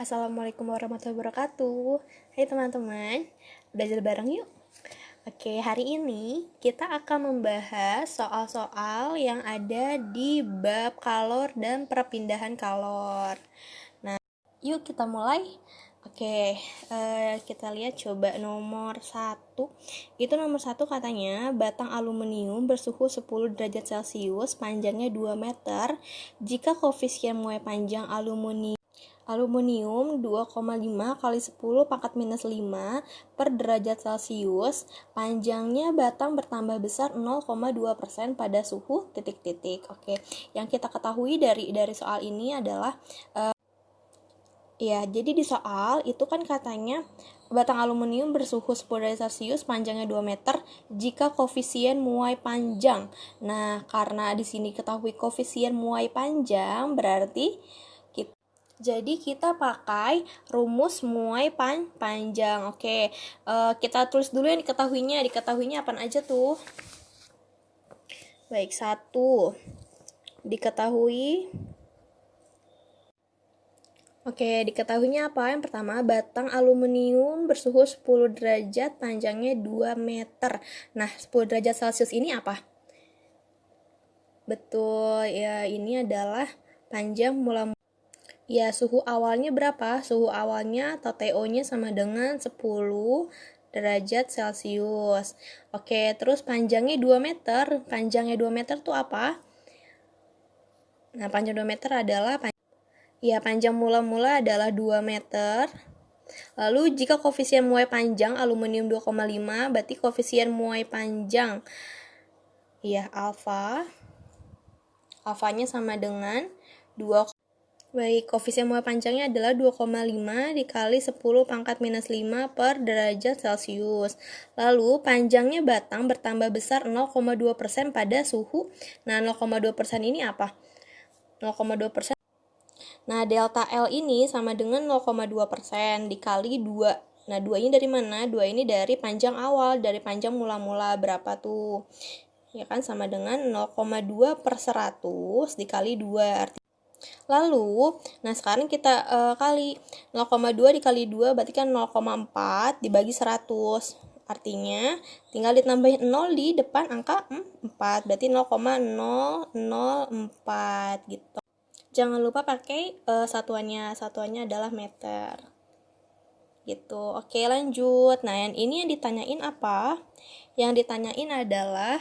Assalamualaikum warahmatullahi wabarakatuh. Hai teman-teman, belajar bareng yuk. Oke, hari ini kita akan membahas soal-soal yang ada di bab kalor dan perpindahan kalor. Nah, yuk kita mulai. Oke, kita lihat coba nomor 1. Itu nomor 1 katanya batang aluminium bersuhu 10 derajat Celcius, panjangnya 2 meter. Jika koefisien muai panjang aluminium 2,5 kali 10 pangkat minus 5 per derajat Celcius, panjangnya batang bertambah besar 0,2% pada suhu titik-titik. Oke, yang kita ketahui dari soal ini adalah jadi di soal itu kan katanya batang aluminium bersuhu 10 derajat Celcius, panjangnya 2 meter jika koefisien muai panjang. Nah, karena di sini ketahui koefisien muai panjang berarti kita pakai rumus muai panjang. Oke, kita tulis dulu yang diketahuinya. Diketahuinya apa aja tuh? Baik, 1. Diketahuinya apa? Yang pertama, batang aluminium bersuhu 10 derajat, panjangnya 2 meter. Nah, 10 derajat Celcius ini apa? Betul, ya ini adalah panjang Ya, suhu awalnya berapa? Suhu awalnya atau TO-nya sama dengan 10 derajat Celcius. Oke, terus panjangnya 2 meter. Panjangnya 2 meter tuh apa? Nah, panjang 2 meter adalah panjang mula-mula adalah 2 meter. Lalu jika koefisien muai panjang aluminium 2,5, berarti koefisien muai panjang alfanya sama dengan 2. Baik, koefisien muai panjangnya adalah 2,5 dikali 10 pangkat minus 5 per derajat Celcius. Lalu, panjangnya batang bertambah besar 0,2% pada suhu. Nah, 0,2% ini apa? 0,2%. Nah, delta L ini sama dengan 0,2% dikali 2. Nah, 2 ini dari mana? 2 ini dari panjang awal, dari panjang mula-mula. Berapa tuh? Ya kan, sama dengan 0,2 per 100 dikali 2. Lalu, nah sekarang kita kali 0,2 dikali 2 berarti kan 0,4 dibagi 100. Artinya tinggal ditambahin 0 di depan angka 4. Berarti 0,004 gitu. Jangan lupa pakai satuannya. Satuannya adalah meter. Gitu. Oke, lanjut. Nah, yang ini yang ditanyain apa? Yang ditanyain adalah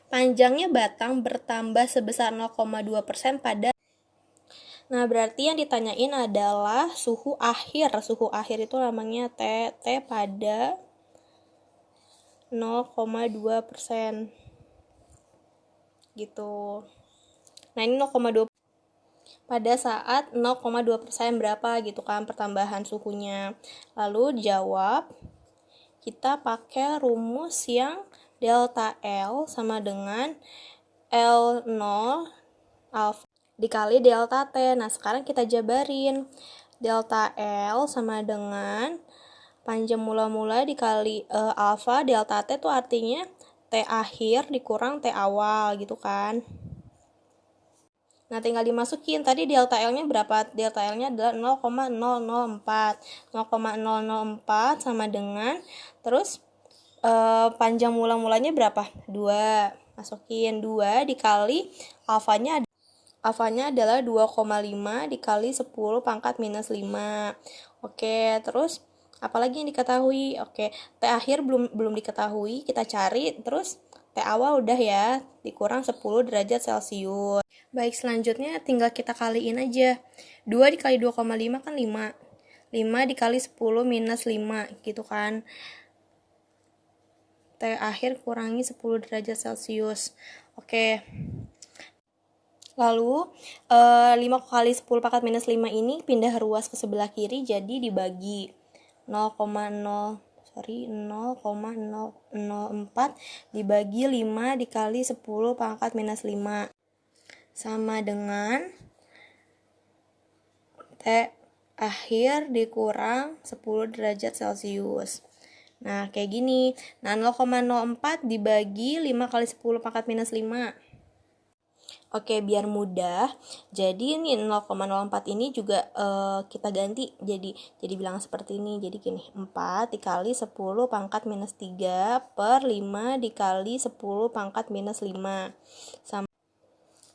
panjangnya batang bertambah sebesar 0,2% pada. Nah, berarti yang ditanyain adalah suhu akhir. Suhu akhir itu namanya T pada 0,2%. Gitu. Nah, ini 0,2 pada saat 0,2% berapa gitu kan pertambahan suhunya. Lalu jawab, kita pakai rumus yang delta L sama dengan L0 alfa dikali delta T. Nah, sekarang kita jabarin. Delta L sama dengan panjang mula-mula dikali alfa. Delta T itu artinya T akhir dikurang T awal gitu kan. Nah, tinggal dimasukin. Tadi delta L-nya berapa? Delta L-nya adalah 0,004. 0,004 sama dengan, terus panjang mula-mulanya berapa? 2. Masukin 2 dikali alfanya adalah 2,5 dikali 10 pangkat minus 5. Oke, terus apalagi yang diketahui? Oke, T akhir belum diketahui, kita cari. Terus T awal udah ya, dikurang 10 derajat Celcius. Baik, selanjutnya tinggal kita kaliin aja. 2 dikali 2,5 kan 5. 5 dikali 10 minus 5 gitu kan. T akhir kurangi 10 derajat Celcius. Oke. Lalu 5 kali 10 pangkat minus 5 ini pindah ruas ke sebelah kiri, jadi dibagi 0,004 dibagi 5 dikali 10 pangkat minus 5 sama dengan T akhir dikurang 10 derajat Celcius. Nah, kayak gini. Nah, 0,04 dibagi 5 kali 10 pangkat minus 5. Oke, biar mudah. Jadi ini 0,04 ini juga kita ganti jadi bilangan seperti ini. Jadi gini, 4 dikali 10 pangkat minus 3 per 5 dikali 10 pangkat minus 5. Sama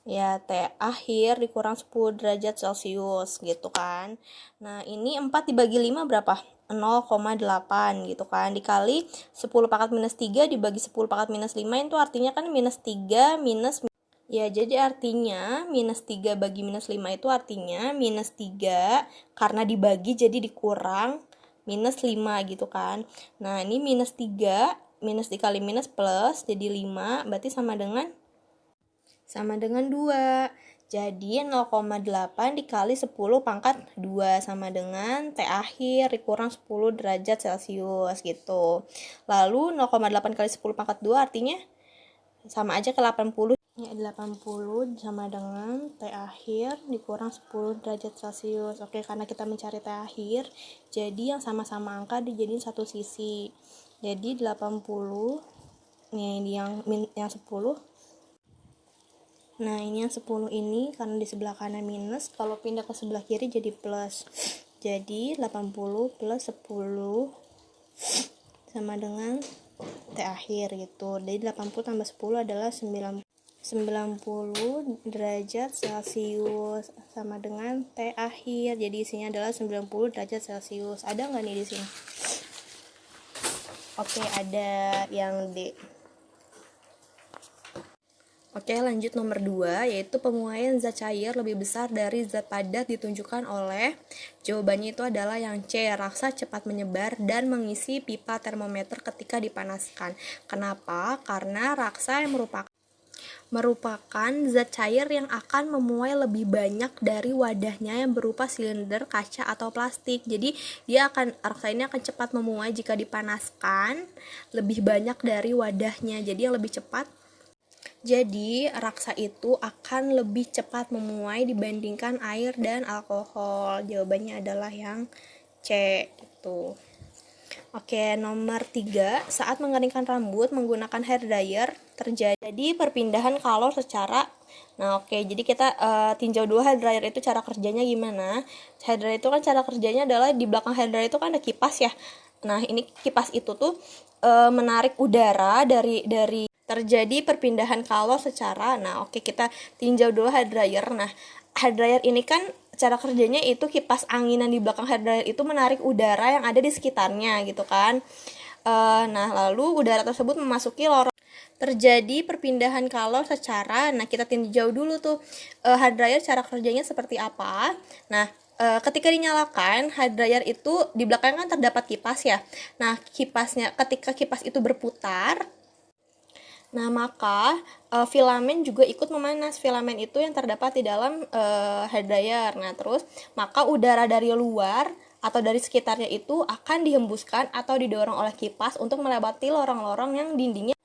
ya, T akhir dikurang 10 derajat Celcius gitu kan. Nah, ini 4 dibagi 5 berapa? 0,8 gitu kan. Dikali 10 pangkat minus 3 dibagi 10 pangkat minus 5 itu artinya kan minus 3 minus. Ya, jadi artinya minus 3 bagi minus 5 itu artinya minus 3 karena dibagi jadi dikurang minus 5 gitu kan. Nah, ini minus 3, minus dikali minus plus jadi 5, berarti sama dengan 2. Jadi 0,8 dikali 10 pangkat 2 sama dengan T akhir dikurang 10 derajat Celcius gitu. Lalu 0,8 kali 10 pangkat 2 artinya sama aja ke 80. Ya, 80 sama dengan T akhir dikurang 10 derajat Celcius. Oke, karena kita mencari T akhir, jadi yang sama-sama angka dijadiin satu sisi. Jadi 80, ini yang 10. Nah, ini yang 10 ini karena di sebelah kanan minus, kalau pindah ke sebelah kiri jadi plus. Jadi 80 plus 10 sama dengan T akhir gitu. Jadi 80 tambah 10 adalah 90 derajat Celcius sama dengan T akhir. Jadi isinya adalah 90 derajat Celcius. Ada nggak nih di sini? Oke, ada yang D. Oke, lanjut nomor 2, yaitu pemuaian zat cair lebih besar dari zat padat ditunjukkan oleh, jawabannya itu adalah yang C, raksa cepat menyebar dan mengisi pipa termometer ketika dipanaskan. Kenapa? Karena raksa yang merupakan zat cair yang akan memuai lebih banyak dari wadahnya yang berupa silinder, kaca, atau plastik. Jadi raksa ini akan cepat memuai jika dipanaskan lebih banyak dari wadahnya. Jadi yang lebih cepat. Jadi, raksa itu akan lebih cepat memuai dibandingkan air dan alkohol. Jawabannya adalah yang C itu. Oke, nomor 3, saat mengeringkan rambut menggunakan hair dryer terjadi perpindahan kalor secara. Nah, oke, jadi kita tinjau dulu hair dryer itu cara kerjanya gimana. Hair dryer itu kan cara kerjanya adalah di belakang hair dryer itu kan ada kipas ya. Nah, ini kipas itu tuh menarik udara dari terjadi perpindahan kalor secara. Nah, oke, kita tinjau dulu hair dryer. Nah, hair dryer ini kan cara kerjanya itu kipas angin yang di belakang hair dryer itu menarik udara yang ada di sekitarnya gitu kan. Nah, lalu udara tersebut memasuki lorong. Terjadi perpindahan kalor secara. Nah, kita tinjau dulu tuh hair dryer cara kerjanya seperti apa. Nah, ketika dinyalakan hair dryer itu di belakang kan terdapat kipas ya. Nah, ketika kipas itu berputar, nah, maka filamen juga ikut memanas. Filamen itu yang terdapat di dalam hair dryer. Nah, terus maka udara dari luar atau dari sekitarnya itu akan dihembuskan atau didorong oleh kipas untuk melewati lorong-lorong yang dindingnya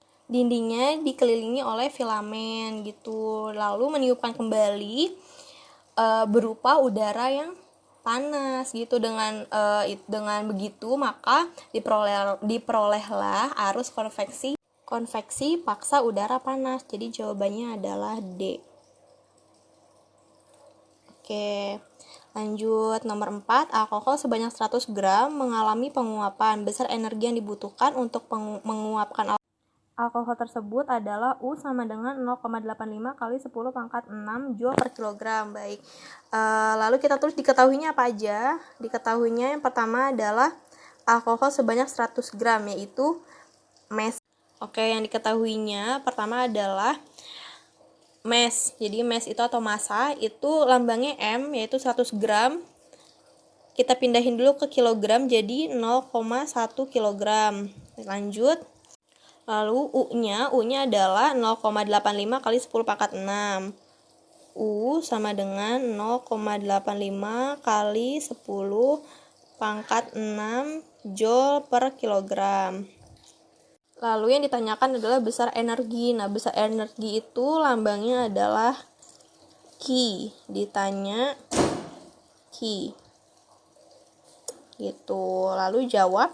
dikelilingi oleh filamen gitu. Lalu meniupkan kembali berupa udara yang panas gitu. Dengan begitu maka diperolehlah arus konveksi paksa udara panas. Jadi jawabannya adalah D. Oke, lanjut nomor 4, alkohol sebanyak 100 gram mengalami penguapan. Besar energi yang dibutuhkan untuk menguapkan alkohol tersebut adalah U sama dengan 0,85 kali 10 pangkat 6 Joule per kilogram. Baik, lalu kita tulis diketahuinya apa aja. Diketahuinya yang pertama adalah alkohol sebanyak 100 gram, yaitu mass. Oke, yang diketahuinya pertama adalah mass. Jadi mass itu atau massa itu lambangnya M, yaitu 100 gram. Kita pindahin dulu ke kilogram jadi 0,1 kilogram. Lanjut. Lalu U-nya adalah 0,85 kali 10 pangkat 6. U sama dengan 0,85 kali 10 pangkat 6 Joule per kilogram. Lalu yang ditanyakan adalah besar energi. Nah, besar energi itu lambangnya adalah Ki. Ditanya Ki. Gitu. Lalu jawab.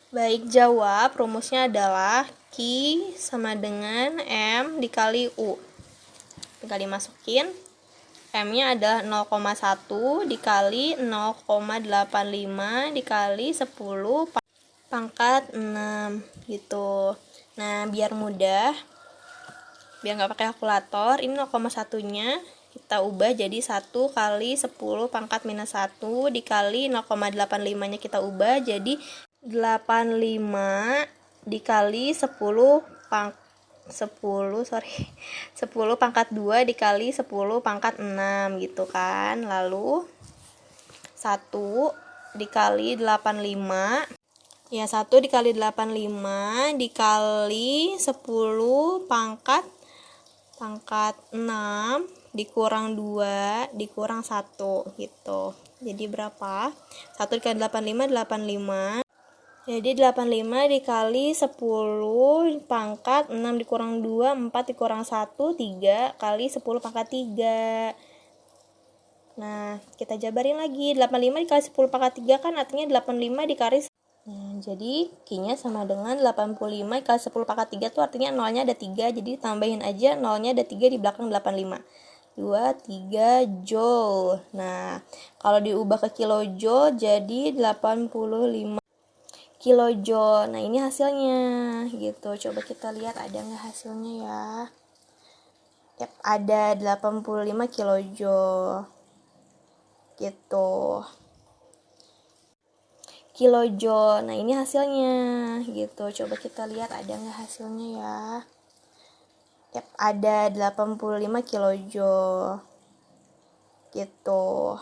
Baik, jawab. Rumusnya adalah Q sama dengan M dikali U. Tinggal dimasukin. M-nya adalah 0,1 dikali 0,85 dikali 10 pangkat 6 gitu. Nah, biar mudah, biar nggak pakai kalkulator, ini 0,1-nya kita ubah jadi 1 kali 10 pangkat minus 1 dikali 0,85-nya kita ubah jadi 85 dikali 10 pangkat 2 dikali 10 pangkat 6 gitu kan. Lalu 1 dikali 85, ya 1 dikali 85 dikali 10 pangkat 6 dikurang 2 dikurang 1 gitu. Jadi berapa? 1 dikali 85 85. Jadi 85 dikali 10 pangkat 6 dikurang 2, 4 dikurang 1, 3 kali 10 pangkat 3. Nah, kita jabarin lagi. 85 dikali 10 pangkat 3 kan artinya 85 dikali. Nah, jadi Q-nya sama dengan 85 dikali 10 pangkat 3 tuh artinya nolnya ada 3. Jadi tambahin aja nolnya ada 3 di belakang 85. 3 joule. Nah, kalau diubah ke kilojoule jadi 85 kilojoule. Nah, ini hasilnya gitu. Coba kita lihat ada nggak hasilnya ya. Yap, ada 85 kilojoule gitu. Kilojoule. Nah, ini hasilnya gitu. Coba kita lihat ada nggak hasilnya ya. Yap, ada 85 kilojoule gitu.